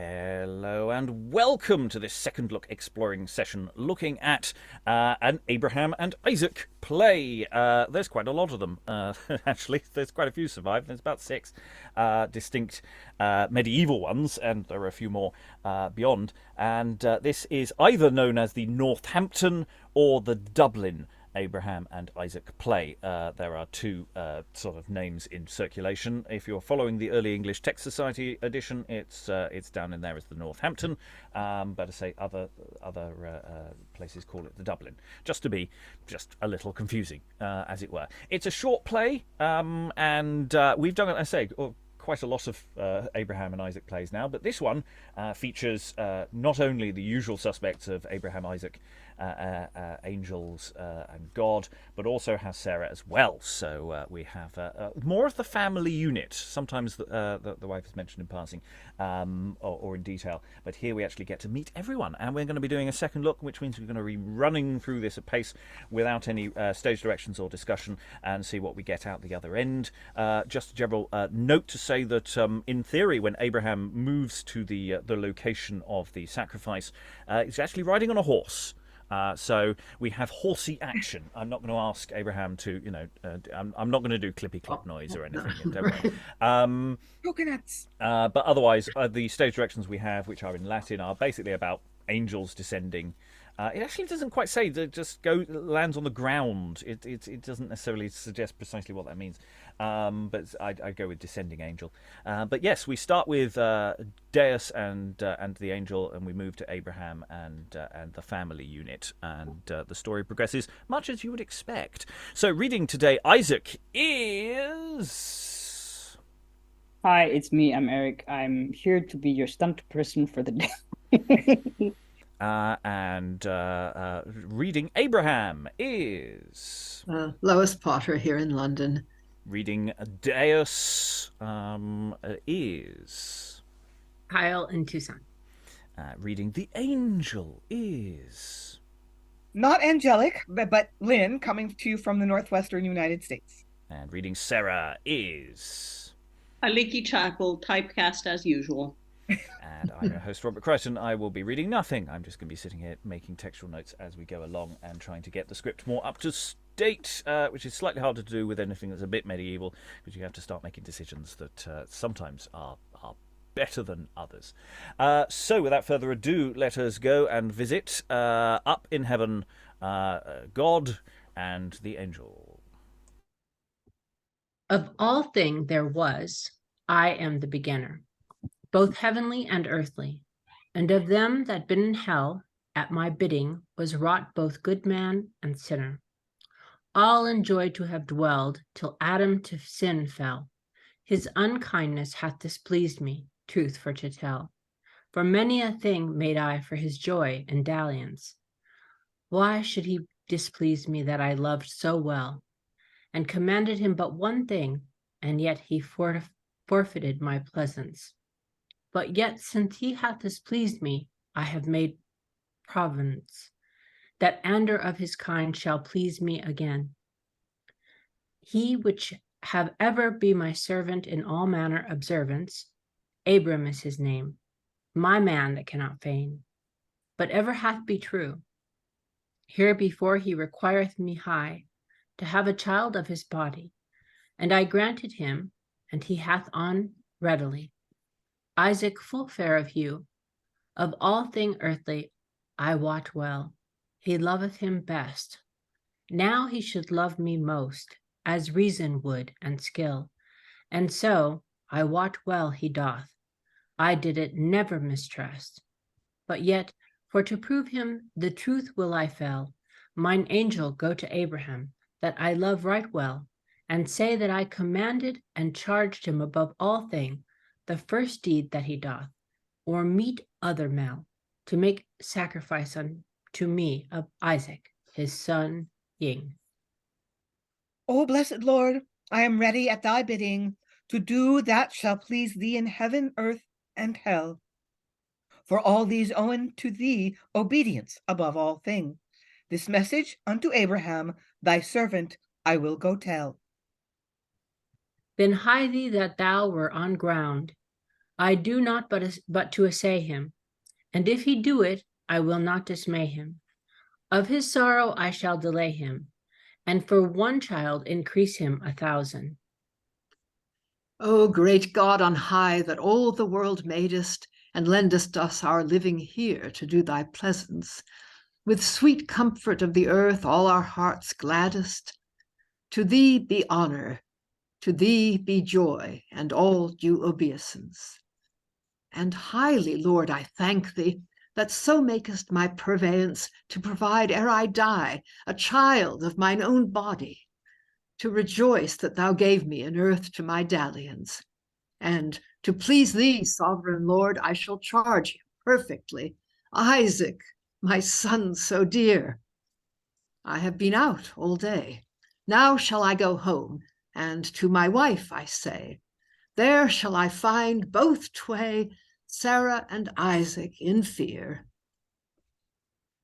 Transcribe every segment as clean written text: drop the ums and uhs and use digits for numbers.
Hello and welcome to this second look exploring session looking at an Abraham and Isaac play. There's quite a lot of them, actually. There's quite a few survived. There's about 6 distinct medieval ones, and there are a few more beyond. And this is either known as the Northampton or the Dublin Abraham and Isaac play. There are 2 sort of names in circulation. If you're following the Early English Text Society edition, it's down in there as the Northampton. But I say other places call it the Dublin, just to be just a little confusing, as it were. It's a short play, and we've done, I say, quite a lot of Abraham and Isaac plays now, but this one features not only the usual suspects of Abraham, Isaac, angels and God, but also has Sara as well. So we have more of the family unit. Sometimes the wife is mentioned in passing or in detail, but here we actually get to meet everyone, and we're going to be doing a second look, which means we're going to be running through this at pace without any stage directions or discussion, and see what we get out the other end. Just a general note to say that in theory, when Abraham moves to the location of the sacrifice, he's actually riding on a horse. So we have horsey action. I'm not going to ask Abraham to, I'm not going to do clippy clop noise or anything. Don't worry. Coconuts. But otherwise, the stage directions we have, which are in Latin, are basically about angels descending. It actually doesn't quite say that just lands on the ground. It doesn't necessarily suggest precisely what that means. But I'd go with descending angel. But yes, we start with Deus and the angel, and we move to Abraham and the family unit, and the story progresses much as you would expect. So reading today, Isaac is. Hi, it's me. I'm Eric. I'm here to be your stunt person for the day. And reading Abraham is Lois Potter here in London. Reading Deus is Kyle in Tucson. Reading the angel is Not angelic, but Lynn, coming to you from the northwestern United States. And reading Sara is Aliki, Chapple, typecast as usual. And I'm your host, Robert Crighton. I will be reading nothing. I'm just going to be sitting here making textual notes as we go along and trying to get the script more up to date, which is slightly harder to do with anything that's a bit medieval, because you have to start making decisions that sometimes are better than others. So without further ado, let us go and visit up in heaven God and the angel. Of all thing there was, I am the beginner, both heavenly and earthly, and of them that been in hell, at my bidding was wrought both good man and sinner. All enjoyed to have dwelled till Adam to sin fell. His unkindness hath displeased me, truth for to tell. For many a thing made I for his joy and dalliance. Why should he displease me that I loved so well, and commanded him but one thing, and yet he forfeited my pleasance? But yet, since he hath displeased me, I have made providence, that ander of his kind shall please me again. He which have ever be my servant in all manner observance, Abram is his name, my man that cannot feign, but ever hath be true. Here before he requireth me high, to have a child of his body, and I granted him, and he hath on readily. Isaac full fair of hue, of all thing earthly, I wot well, he loveth him best. Now he should love me most, as reason would and skill, and so I wot well he doth. I did it never mistrust. But yet, for to prove him the truth will I fell, mine angel go to Abraham, that I love right well, and say that I commanded and charged him above all thing, the first deed that he doth, or meet other mal, to make sacrifice unto me of Isaac, his son, Ying. O blessed Lord, I am ready at thy bidding to do that shall please thee in heaven, earth, and hell. For all these owe to thee obedience above all thing. This message unto Abraham, thy servant, I will go tell. Then hie thee that thou were on ground, I do not but to assay him, and if he do it, I will not dismay him. Of his sorrow I shall delay him, and for one child increase him 1,000. O great God on high, that all the world madest, and lendest us our living here to do thy pleasance, with sweet comfort of the earth all our hearts gladdest, to thee be honor, to thee be joy, and all due obeisance. And highly, Lord, I thank thee, that so makest my purveyance to provide ere I die a child of mine own body, to rejoice that thou gave me an earth to my dalliance. And to please thee, sovereign Lord, I shall charge him perfectly, Isaac, my son so dear. I have been out all day. Now shall I go home, and to my wife I say, there shall I find both tway, Sara and Isaac in fear.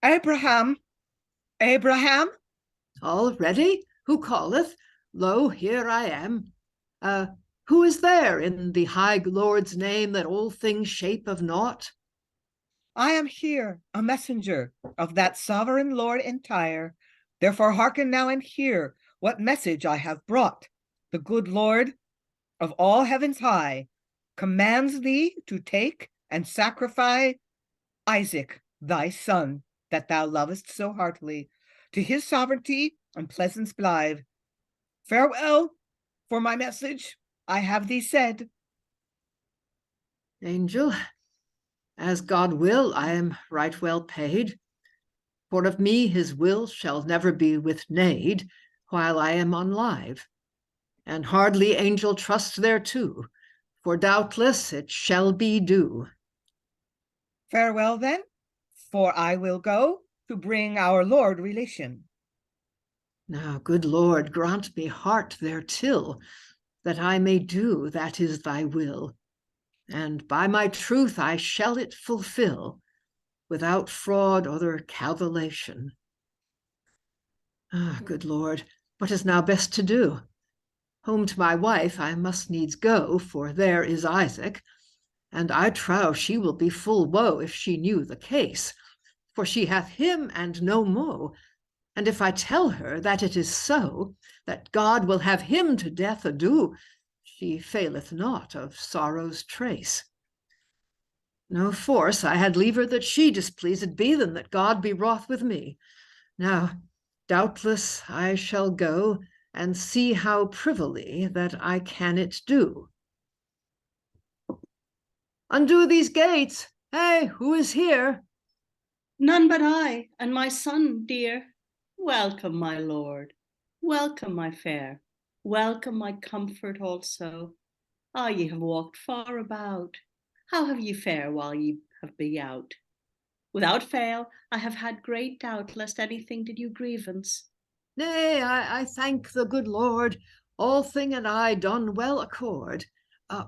Abraham, Abraham, Already? Who calleth? Lo, here I am. Who is there in the high Lord's name that all things shape of naught? I am here, a messenger of that sovereign Lord entire. Therefore hearken now and hear what message I have brought. The good Lord of all heavens high commands thee to take and sacrifice Isaac, thy son, that thou lovest so heartily, to his sovereignty and pleasance blithe. Farewell, for my message I have thee said. Angel, as God will, I am right well paid. For of me his will shall never be withnayed while I am on live. And hardly, angel, trust thereto, for doubtless it shall be due. Farewell then, for I will go to bring our Lord relation. Now, good Lord, grant me heart theretil, that I may do that is thy will. And by my truth I shall it fulfill, without fraud or calculation. Ah, good Lord, what is now best to do? Home to my wife I must needs go, for there is Isaac, and I trow she will be full woe if she knew the case, for she hath him and no mo. And if I tell her that it is so, that God will have him to death ado, she faileth not of sorrow's trace. No force, I had liever that she displeased be than that God be wroth with me. Now, doubtless I shall go and see how privily that I can it do. Undo these gates. Hey, who is here? None but I and my son, dear. Welcome, my lord. Welcome, my fair. Welcome, my comfort also. Ah, ye have walked far about. How have ye fare while ye have been out? Without fail, I have had great doubt lest anything did you grievance. Nay, I thank the good Lord, all thing and I done well accord.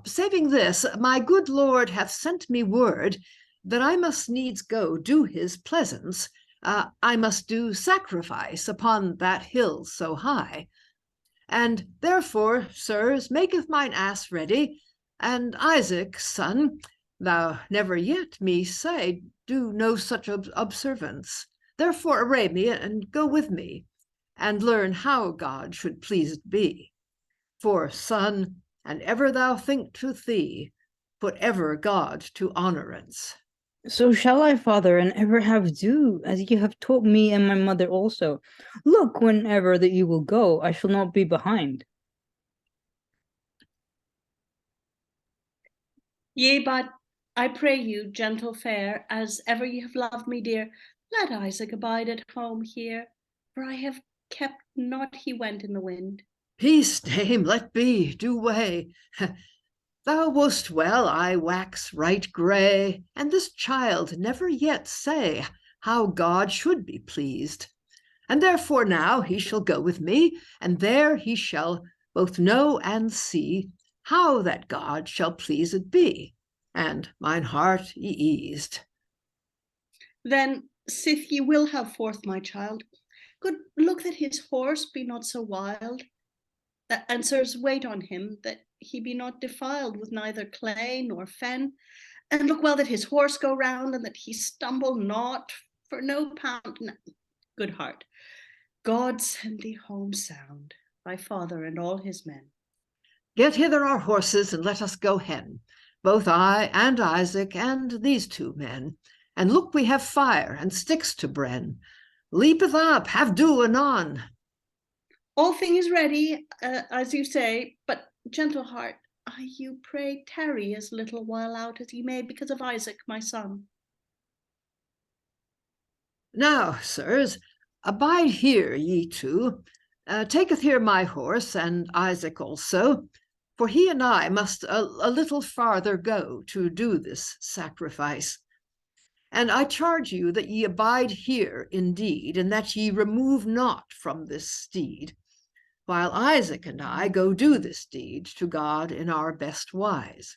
Saving this, my good Lord hath sent me word that I must needs go do his pleasance. I must do sacrifice upon that hill so high. And therefore, sirs, maketh mine ass ready, and Isaac, son, thou never yet, me say, do no such observance. Therefore array me, and go with me, and learn how God should pleased be. For, son, and ever thou think to thee, put ever God to honorance. So shall I, father, and ever have do, as you have taught me and my mother also. Look, whenever that you will go, I shall not be behind. Yea, but I pray you, gentle fair, as ever ye have loved me dear, let Isaac abide at home here, for I have kept not he went in the wind. Peace, dame, let be, do way. Thou wist well I wax right grey, and this child never yet say how God should be pleased. And therefore now he shall go with me, and there he shall both know and see how that God shall pleased be, and mine heart eased. Then, sith ye will have forth my child, good look that his horse be not so wild, and sirs wait on him, that he be not defiled with neither clay nor fen, and look well that his horse go round, and that he stumble not, for no pound. Good heart, God send thee home sound, thy father and all his men. Get hither our horses, and let us go hen, both I and Isaac and these two men. And look, we have fire and sticks to brenn. Leapeth up, have do anon. All thing is ready, as you say, but gentle heart, I you pray tarry as little while out as ye may, because of Isaac my son. Now, sirs, abide here, ye two. Taketh here my horse, and Isaac also, for he and I must a little farther go to do this sacrifice. And I charge you that ye abide here indeed, and that ye remove not from this steed, while Isaac and I go do this deed to God in our best wise.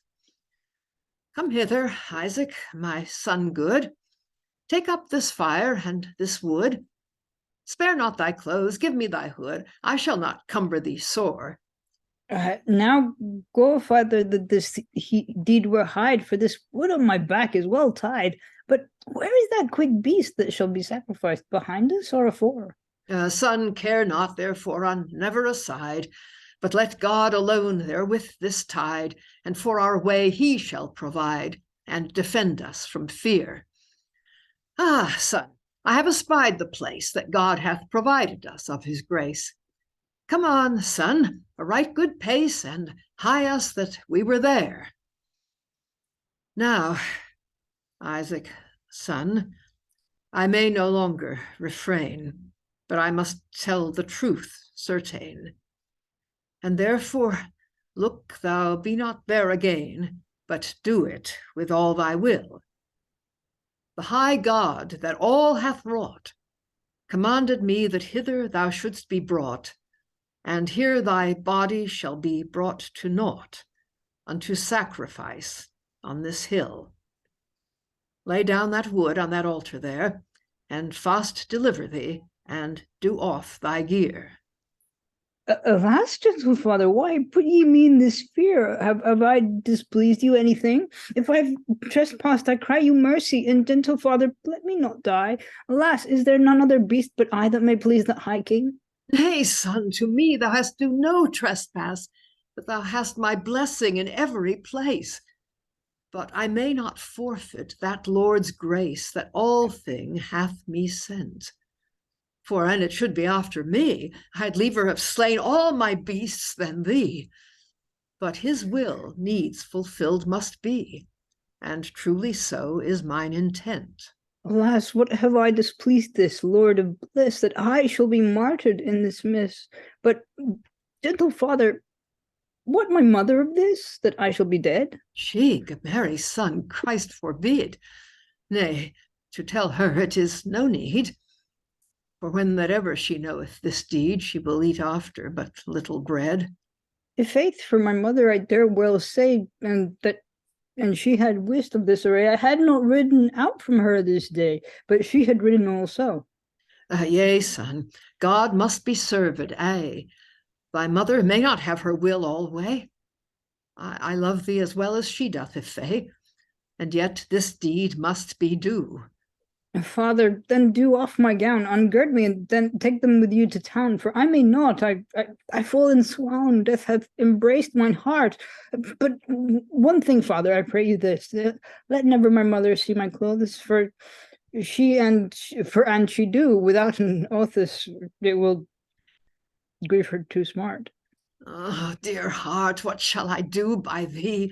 Come hither, Isaac, my son good. Take up this fire and this wood. Spare not thy clothes, give me thy hood. I shall not cumber thee sore. Now go, father, that this deed were hide, for this wood on my back is well tied. But where is that quick beast that shall be sacrificed, behind us or afore? Son, care not therefore on never aside, but let God alone therewith this tide, and for our way he shall provide, and defend us from fear. Ah, son, I have espied the place that God hath provided us of his grace. Come on, son, a right good pace, and hie us that we were there. Now, Isaac, son, I may no longer refrain, but I must tell the truth certain. And therefore, look thou be not there again, but do it with all thy will. The high God that all hath wrought commanded me that hither thou shouldst be brought, and here thy body shall be brought to naught, unto sacrifice on this hill. Lay down that wood on that altar there, and fast deliver thee, and do off thy gear. Alas, gentle father, why put ye me in this fear? Have I displeased you anything? If I have trespassed, I cry you mercy, and gentle father, let me not die. Alas, is there none other beast but I that may please the high king? Nay, son, to me thou hast do no trespass, but thou hast my blessing in every place. But I may not forfeit that Lord's grace that all thing hath me sent. For an it should be after me, I'd liever have slain all my beasts than thee. But his will needs fulfilled must be, and truly so is mine intent. Alas, what have I displeased this Lord of bliss, that I shall be martyred in this miss? But, gentle father, what my mother of this, that I shall be dead? She, good Mary's son, Christ forbid. Nay, to tell her it is no need. For when that ever she knoweth this deed, she will eat after but little bread. I' faith, for my mother I dare well say, and she had wist of this array. I had not ridden out from her this day, but she had ridden also. Yea, son, God must be served, aye. Thy mother may not have her will alway. I love thee as well as she doth, if fay, and yet this deed must be do. Father, then do off my gown, ungird me, and then take them with you to town, for I may not. I fall in swoon, death hath embraced mine heart. But one thing, father, I pray you this, let never my mother see my clothes, for she do, without an oaths, it will grieve her too smart. Oh, dear heart, what shall I do by thee?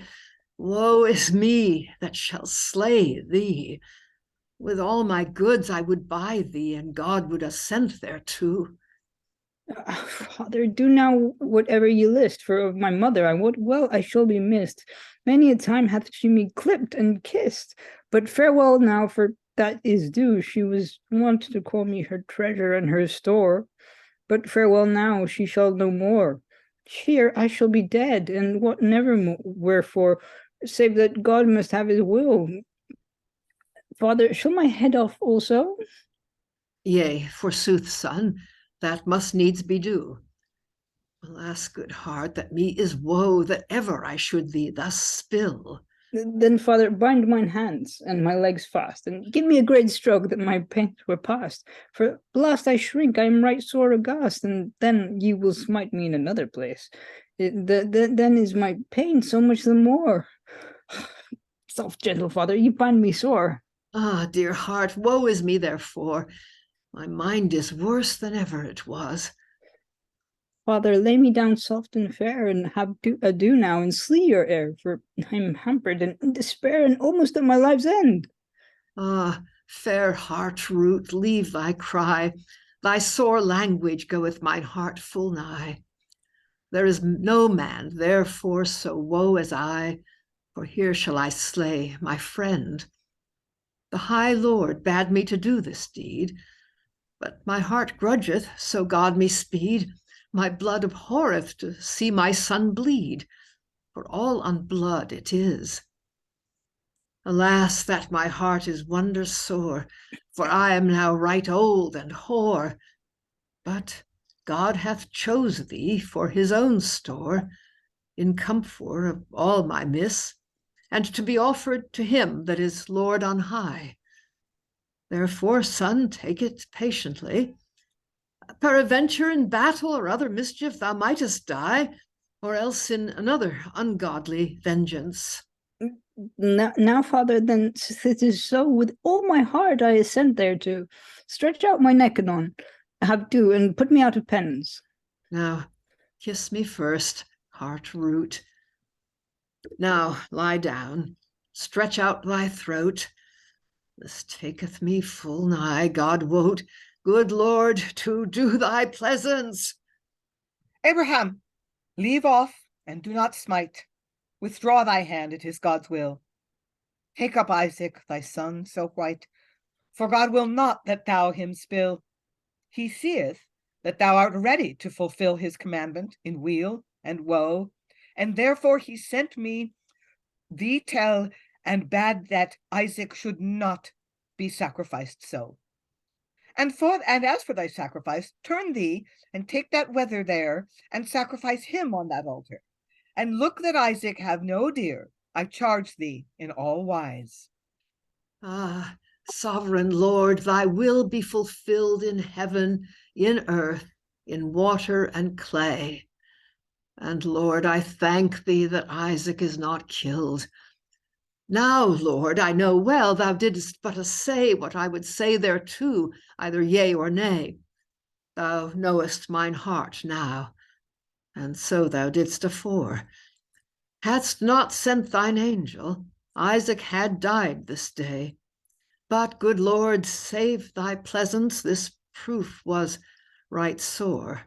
Woe is me that shall slay thee. With all my goods I would buy thee, and God would assent thereto. Father, do now whatever ye list, for of my mother I wot well I shall be missed. Many a time hath she me clipped and kissed. But farewell now, for that is due. She was wont to call me her treasure and her store. But farewell now, she shall no more. Here I shall be dead, and what never more, wherefore, save that God must have his will. Father, shall my head off also? Yea, forsooth, son, that must needs be due. Alas, good heart, that me is woe that ever I should thee thus spill. Then, father, bind mine hands and my legs fast, and give me a great stroke that my pains were past. For last I shrink, I am right sore aghast, and then ye will smite me in another place. Then is my pain so much the more. Soft, gentle father, you bind me sore. Ah, dear heart, woe is me therefore. My mind is worse than ever it was. Father, lay me down soft and fair, and have ado now, and slee your air, for I am hampered and in despair, and almost at my life's end. Ah, fair heart root, leave thy cry. Thy sore language goeth mine heart full nigh. There is no man, therefore, so woe as I, for here shall I slay my friend. The high Lord bade me to do this deed, but my heart grudgeth, so God me speed. My blood abhorreth to see my son bleed, for all on blood it is. Alas, that my heart is wonder sore, for I am now right old and hoar. But God hath chose thee for his own store, in comfort of all my miss, and to be offered to him that is Lord on high. Therefore, son, take it patiently. Peradventure in battle or other mischief thou mightest die, or else in another ungodly vengeance. Now, father, then it is so, with all my heart I assent thereto. Stretch out my neck anon, have do, and put me out of penance. Now, kiss me first, heart root. Now, lie down, stretch out thy throat. This taketh me full nigh, God wot, good Lord, to do thy pleasance. Abraham, leave off and do not smite. Withdraw thy hand, it is God's will. Take up Isaac, thy son, so white, for God will not that thou him spill. He seeth that thou art ready to fulfill his commandment in weal and woe, and therefore he sent me thee tell, and bade that Isaac should not be sacrificed so. And as for thy sacrifice, turn thee and take that wether there, and sacrifice him on that altar. And look that Isaac have no deer, I charge thee in all wise. Ah, sovereign Lord, thy will be fulfilled in heaven, in earth, in water and clay. And Lord, I thank thee that Isaac is not killed. Now, Lord, I know well thou didst but say what I would say thereto, either yea or nay. Thou knowest mine heart now, and so thou didst afore. Hadst not sent thine angel, Isaac had died this day. But, good Lord, save thy pleasance, this proof was right sore.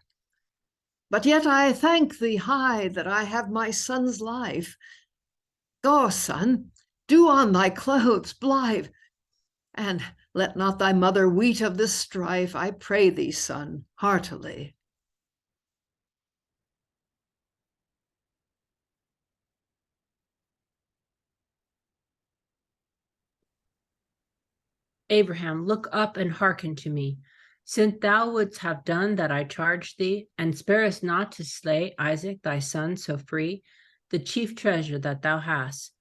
But yet I thank thee high that I have my son's life. Go, son, do on thy clothes, blithe, and let not thy mother weet of this strife, I pray thee, son, heartily. Abraham, look up and hearken to me. Since thou wouldst have done that I charged thee, and sparest not to slay Isaac thy son so free, the chief treasure that thou hast,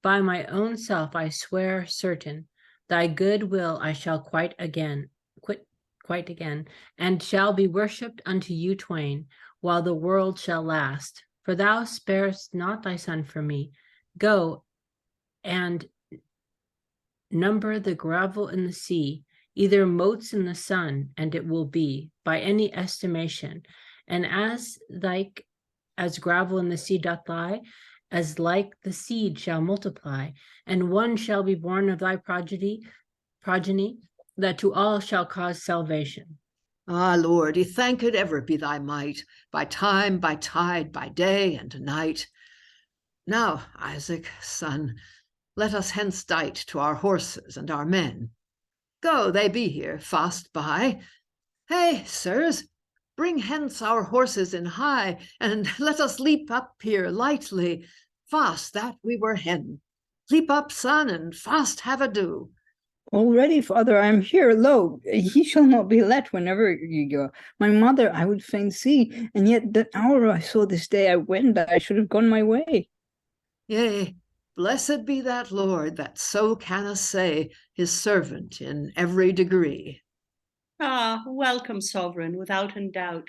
by my own self I swear certain, thy good will I shall quite again, and shall be worshipped unto you twain, while the world shall last. For thou sparest not thy son for me. Go and number the gravel in the sea, either motes in the sun, and it will be, by any estimation, and as gravel in the sea doth lie, as like the seed shall multiply, and one shall be born of thy progeny, that to all shall cause salvation. Ah, Lord, thanked ever be thy might, by time, by tide, by day and night. Now, Isaac, son, let us hence dight to our horses and our men. Go, they be here, fast by. Hey, sirs, bring hence our horses in high, and let us leap up here lightly, fast that we were hen. Leap up, son, and fast have ado. Already, father, I am here. Lo, he shall not be let whenever you go. My mother I would fain see, and yet the hour I saw this day I wend, I should have gone my way. Yea, blessed be that Lord that so can assay his servant in every degree. Ah, welcome, sovereign, without an doubt.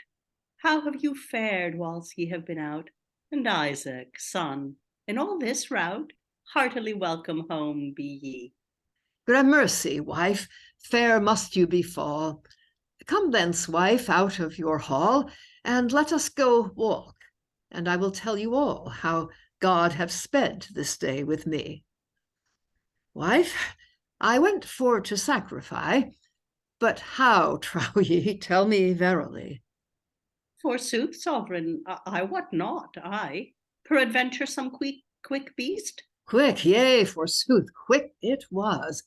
How have you fared whilst ye have been out? And Isaac, son, in all this rout, heartily welcome home be ye. Gramercy, wife, fair must you befall. Come thence, wife, out of your hall, and let us go walk, and I will tell you all how God have sped this day with me. Wife, I went for to sacrifice, but how, trow ye, tell me verily? Forsooth, sovereign, I wot not, I. Peradventure some quick beast? Quick, yea, forsooth, quick it was.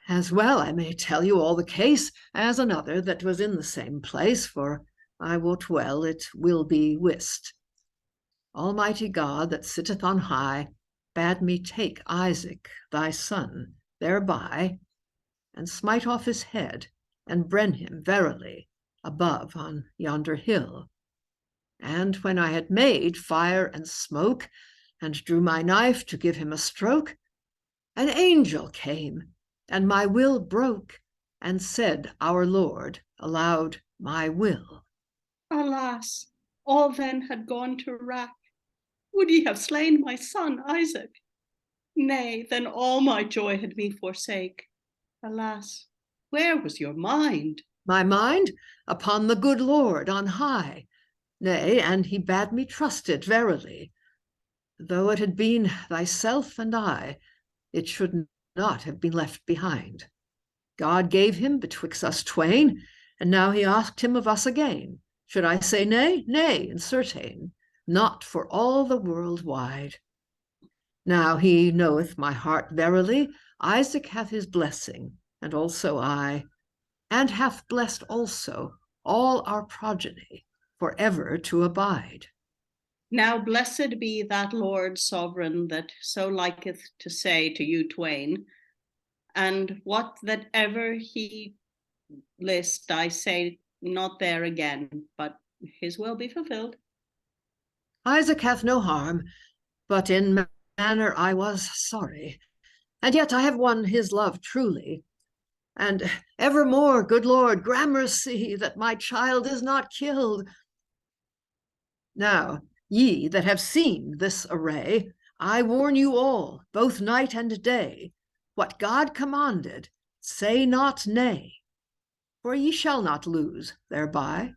As well I may tell you all the case as another that was in the same place, for I wot well it will be wist. Almighty God that sitteth on high bade me take Isaac, thy son, thereby, and smite off his head, and bren him verily above on yonder hill. And when I had made fire and smoke, and drew my knife to give him a stroke, an angel came, and my will broke, and said our Lord aloud my will. Alas, all then had gone to wrack. Would ye have slain my son Isaac? Nay, then all my joy had me forsake. Alas, where was your mind? My mind upon the good Lord on high. Nay, and he bade me trust it verily. Though it had been thyself and I, it should not have been left behind. God gave him betwixt us twain, and now he asked him of us again. Should I say nay? Nay, in certain, not for all the world wide. Now he knoweth my heart verily, Isaac hath his blessing, and also I, and hath blessed also all our progeny for ever to abide. Now blessed be that Lord sovereign that so liketh to say to you twain, and what that ever he list I say not there again, but his will be fulfilled. Isaac hath no harm, but in manner I was sorry, and yet I have won his love truly. And evermore, good Lord, gramercy that my child is not killed. Now, ye that have seen this array, I warn you all, both night and day, what God commanded, say not nay, for ye shall not lose thereby.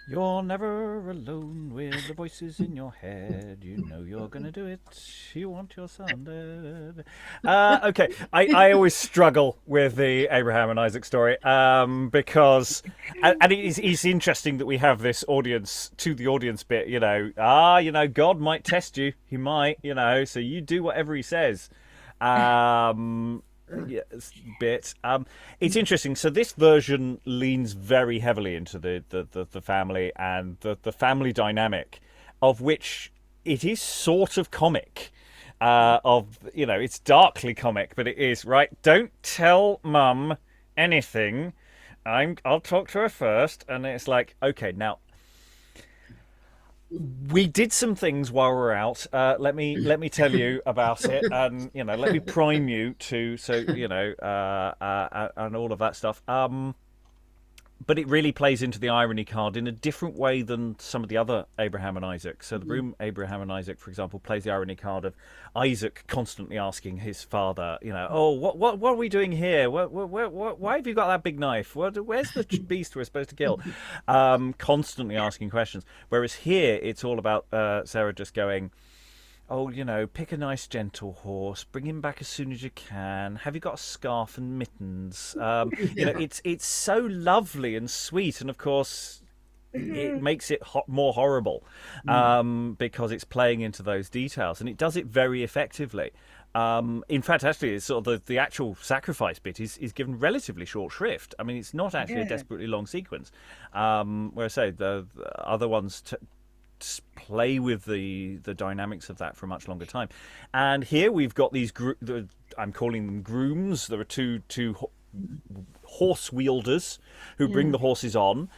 You're never alone with the voices in your head. You know you're going to do it. You want your son dead. Okay, I always struggle with the Abraham and Isaac story because, and it's interesting that we have this audience to the audience bit, God might test you. He might, so you do whatever he says. Bit. It's interesting. So this version leans very heavily into the family and the family dynamic, of which it is sort of comic. It's darkly comic, but it is right. Don't tell Mum anything. I'll talk to her first, and it's like, okay, now. We did some things while we were out. Let me tell you about it, and let me prime you to and all of that stuff. But it really plays into the irony card in a different way than some of the other Abraham and Isaac. So the room Abraham and Isaac, for example, plays the irony card of Isaac constantly asking his father, oh, what are we doing here? Why have you got that big knife? Where's the beast we're supposed to kill? Constantly asking questions. Whereas here, it's all about Sara just going, oh, pick a nice gentle horse, bring him back as soon as you can. Have you got a scarf and mittens? It's so lovely and sweet, and of course, it makes it more horrible because it's playing into those details, and it does it very effectively. In fact, actually, it's sort of the actual sacrifice bit is given relatively short shrift. I mean, it's not actually a desperately long sequence. Where I say the other ones play with the dynamics of that for a much longer time, and here we've got these I'm calling them grooms. There are two horse wielders who bring the horses on,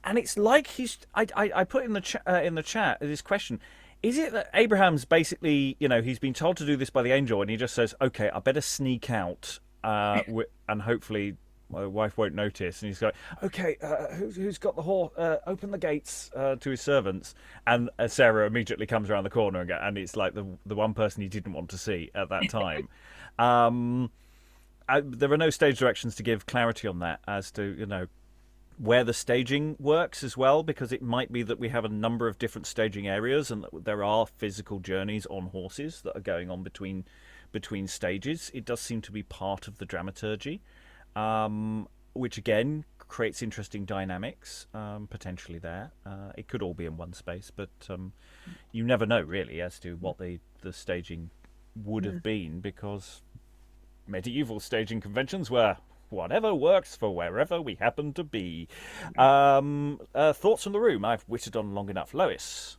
and it's like I put in the chat this question: is it that Abraham's basically, he's been told to do this by the angel, and he just says, "Okay, I better sneak out, and hopefully my wife won't notice." And he's going, "Okay, who's got the horse? Open the gates to his servants." And Sara immediately comes around the corner, and it's like the one person he didn't want to see at that time. There are no stage directions to give clarity on that as to where the staging works as well, because it might be that we have a number of different staging areas, and that there are physical journeys on horses that are going on between stages. It does seem to be part of the dramaturgy, which again creates interesting dynamics potentially there. It could all be in one space, but you never know really as to what the staging would have been, because medieval staging conventions were whatever works for wherever we happen to be. Thoughts from the room? I've witted on long enough. Lois?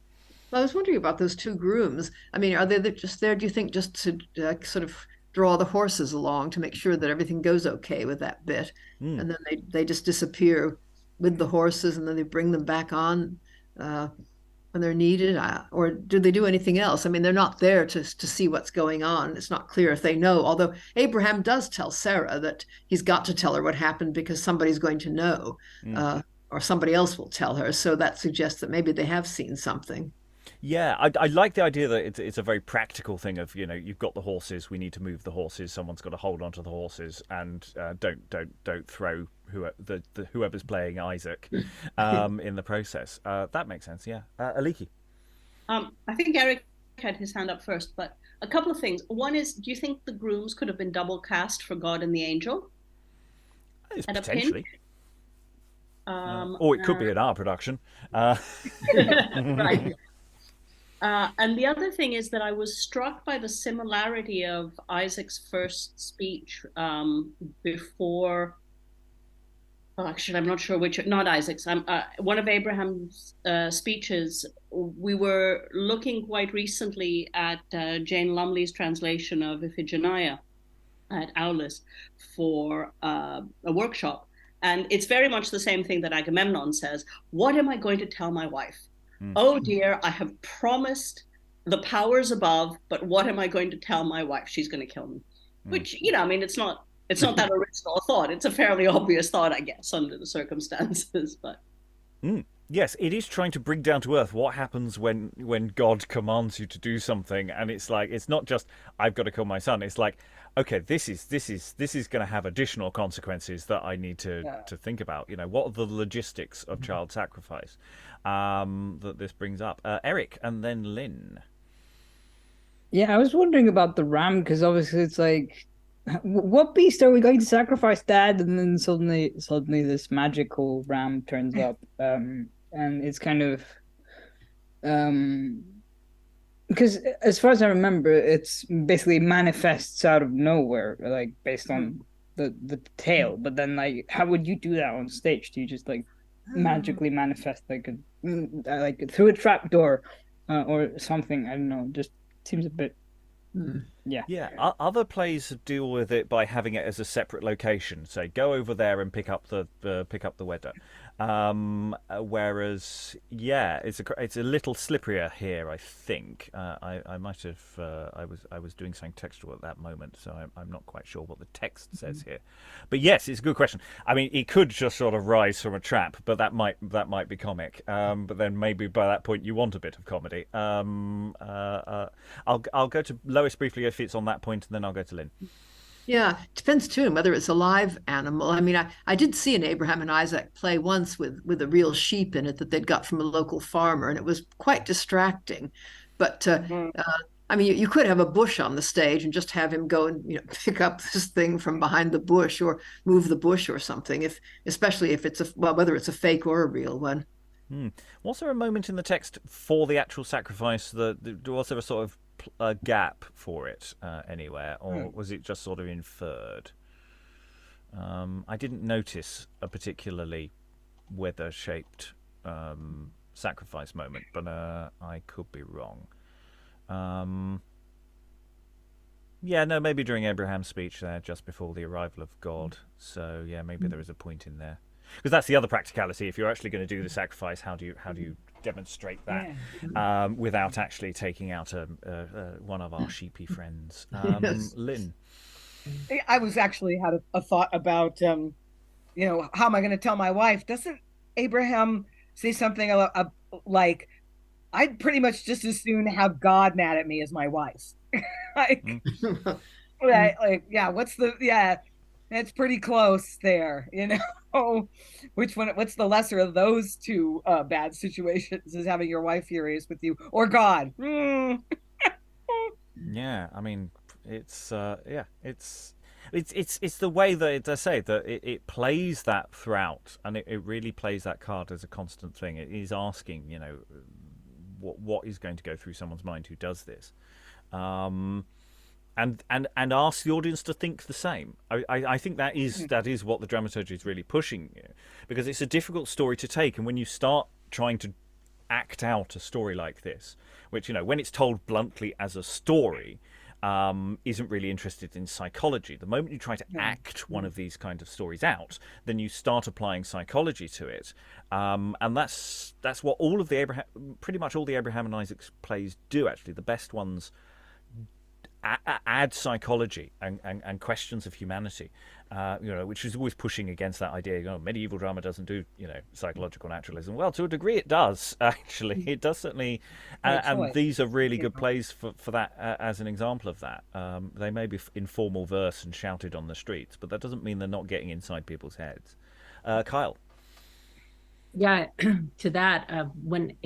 Well, I was wondering about those two grooms. I mean, are they just there, do you think, just to sort of draw the horses along to make sure that everything goes okay with that bit? And then they just disappear with the horses, and then they bring them back on when they're needed? Or do they do anything else? I mean, they're not there to see what's going on. It's not clear if they know, although Abraham does tell Sara that he's got to tell her what happened because somebody's going to know, or somebody else will tell her. So that suggests that maybe they have seen something. Yeah, I like the idea that it's a very practical thing of, you've got the horses, we need to move the horses, someone's got to hold onto the horses, and don't throw whoever's playing Isaac in the process. That makes sense, yeah. Aliki? I think Eric had his hand up first, but a couple of things. One is, do you think the grooms could have been double cast for God and the angel? Potentially. Or it could be in our production. Right. And the other thing is that I was struck by the similarity of Isaac's first speech before. Well, actually, I'm not sure which. Not Isaac's. One of Abraham's speeches. We were looking quite recently at Jane Lumley's translation of Iphigenia at Aulis for a workshop, and it's very much the same thing that Agamemnon says. What am I going to tell my wife? Oh dear, I have promised the powers above, but what am I going to tell my wife? She's going to kill me. Which, I mean, it's not that original a thought. It's a fairly obvious thought, I guess, under the circumstances. But yes, it is trying to bring down to earth what happens when God commands you to do something, and it's like, it's not just I've got to kill my son. It's like, okay, this is going to have additional consequences that I need to think about. What are the logistics of child sacrifice that this brings up? Eric, and then Lynn. Yeah, I was wondering about the ram, because obviously it's like, what beast are we going to sacrifice, Dad? And then suddenly this magical ram turns up, and it's kind of because as far as I remember, it's basically manifests out of nowhere, like based on the tale. But then, like, how would you do that on stage? Do you just like magically manifest like through a trapdoor or something? I don't know. Just seems a bit. Yeah. Other plays deal with it by having it as a separate location. Say, go over there and pick up the wedder. Whereas, it's a little slipperier here. I think I might have. I was doing something textual at that moment, so I'm not quite sure what the text says here. But yes, it's a good question. I mean, it could just sort of rise from a trap, but that might be comic. But then maybe by that point you want a bit of comedy. I'll go to Lois briefly if it's on that point, and then I'll go to Lynn. Yeah, it depends too whether it's a live animal. I mean, I did see an Abraham and Isaac play once with a real sheep in it that they'd got from a local farmer, and it was quite distracting. But I mean, you could have a bush on the stage and just have him go and pick up this thing from behind the bush or move the bush or something. Especially if it's whether it's a fake or a real one. Was there a moment in the text for the actual sacrifice was there a sort of a gap for it anywhere, or was it just sort of inferred? I didn't notice a particularly weather-shaped sacrifice moment, but I could be wrong. Yeah, no, maybe during Abraham's speech there, just before the arrival of God. So yeah, maybe there is a point in there, because that's the other practicality. If you're actually going to do the sacrifice, how do you demonstrate that without actually taking out one of our sheepy friends? Yes. Lynn. I was actually had a thought about, how am I going to tell my wife? Doesn't Abraham say something like, I'd pretty much just as soon have God mad at me as my wife. It's pretty close there, what's the lesser of those two bad situations, is having your wife furious with you or God? Yeah, I mean, it's it's the way that I say that it plays that throughout, and it really plays that card as a constant thing. It is asking, what is going to go through someone's mind who does this, and ask the audience to think the same. I think that is what the dramaturgy is really pushing you, because it's a difficult story to take, and when you start trying to act out a story like this, which when it's told bluntly as a story, isn't really interested in psychology. The moment you try to act one of these kind of stories out, then you start applying psychology to it, and that's what pretty much all the Abraham and Isaac plays do. Actually, the best ones add psychology and questions of humanity, which is always pushing against that idea. Medieval drama doesn't do psychological naturalism. Well, to a degree, it does. Actually, it does certainly, and these are really good plays for that. As an example of that, they may be in formal verse and shouted on the streets, but that doesn't mean they're not getting inside people's heads. Kyle. Yeah, to that, when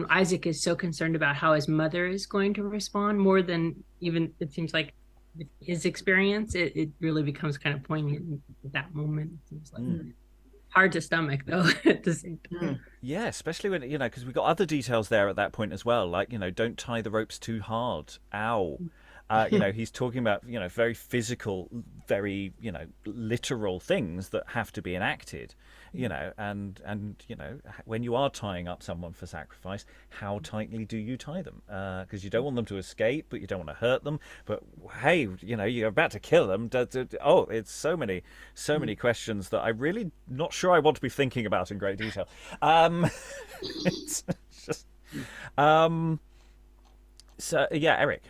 Isaac is so concerned about how his mother is going to respond, more than even it seems like his experience, it really becomes kind of poignant at that moment. It seems like hard to stomach, though, at the same time. Yeah, especially when because we've got other details there at that point as well, like don't tie the ropes too hard. Ow. He's talking about very physical, very literal things that have to be enacted, and when you are tying up someone for sacrifice, how tightly do you tie them? Because you don't want them to escape, but you don't want to hurt them. But hey, you're about to kill them. It's so many questions that I'm really not sure I want to be thinking about in great detail. It's just so yeah, Eric.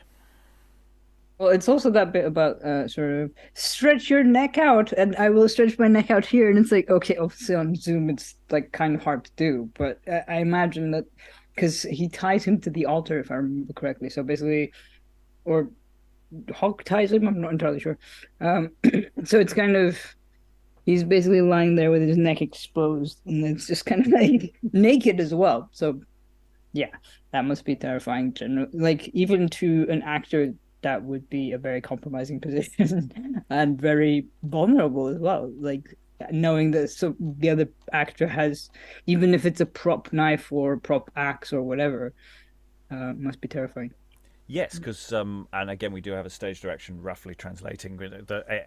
Well, it's also that bit about sort of stretch your neck out, and I will stretch my neck out here. And it's like, okay, obviously on Zoom, it's like kind of hard to do. But I imagine that because he ties him to the altar, if I remember correctly. So basically, or Hawk ties him, I'm not entirely sure. So it's kind of, he's basically lying there with his neck exposed, and it's just kind of like naked as well. So yeah, that must be terrifying. Like even to an actor, that would be a very compromising position and very vulnerable as well. Like knowing that the other actor has, even if it's a prop knife or prop axe or whatever, must be terrifying. Yes, because and again we do have a stage direction roughly translating.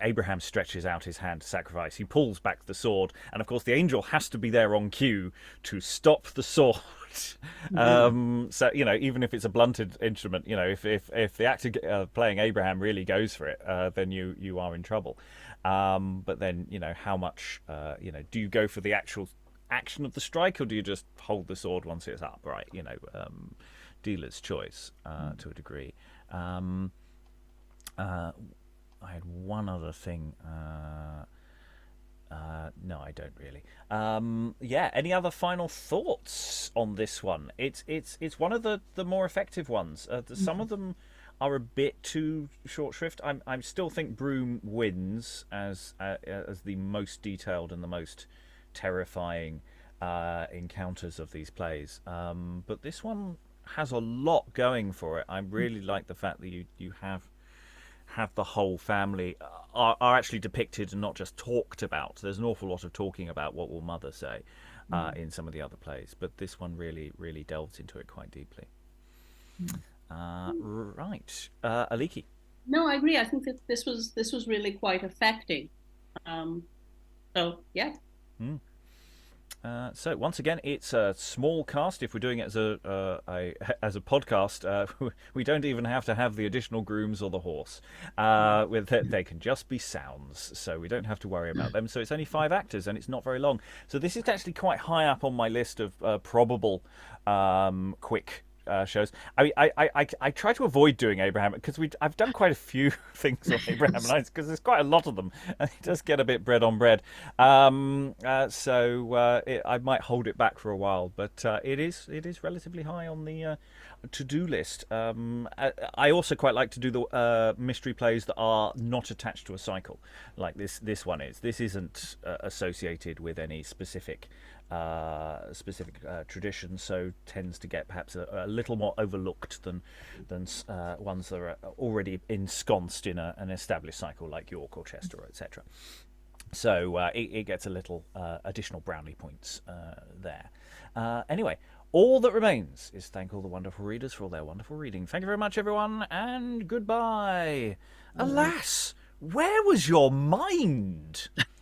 Abraham stretches out his hand to sacrifice. He pulls back the sword, and of course the angel has to be there on cue to stop the sword. So even if it's a blunted instrument, if the actor playing Abraham really goes for it, then you are in trouble. But then how much do you go for the actual action of the strike, or do you just hold the sword once it's up? Right, dealer's choice to a degree. I had one other thing. No, I don't really. Any other final thoughts on this one? It's one of the more effective ones. Some of them are a bit too short shrift. I still think Broom wins as the most detailed and the most terrifying encounters of these plays. But this one has a lot going for it. I really like the fact that you have the whole family are actually depicted and not just talked about. There's an awful lot of talking about what will mother say in some of the other plays, but this one really delves into it quite deeply. Right, Aliki. No, I agree. I think that this was really quite affecting. So yeah. So once again, it's a small cast. If we're doing it as a podcast, we don't even have to have the additional grooms or the horse. They can just be sounds, so we don't have to worry about them. So it's only 5 actors, and it's not very long. So this is actually quite high up on my list of probable quick shows. I try to avoid doing Abraham because I've done quite a few things on Abraham and Isaac because there's quite a lot of them, and it does get a bit bread on bread. I might hold it back for a while, but it is relatively high on the to-do list. I also quite like to do the mystery plays that are not attached to a cycle, like this one is. This isn't associated with any specific tradition, so tends to get perhaps a little more overlooked than ones that are already ensconced in an established cycle like York or Chester, etc. So it gets a little additional brownie points there. Anyway, all that remains is thank all the wonderful readers for all their wonderful reading. Thank you very much, everyone, and goodbye. Alas, where was your mind?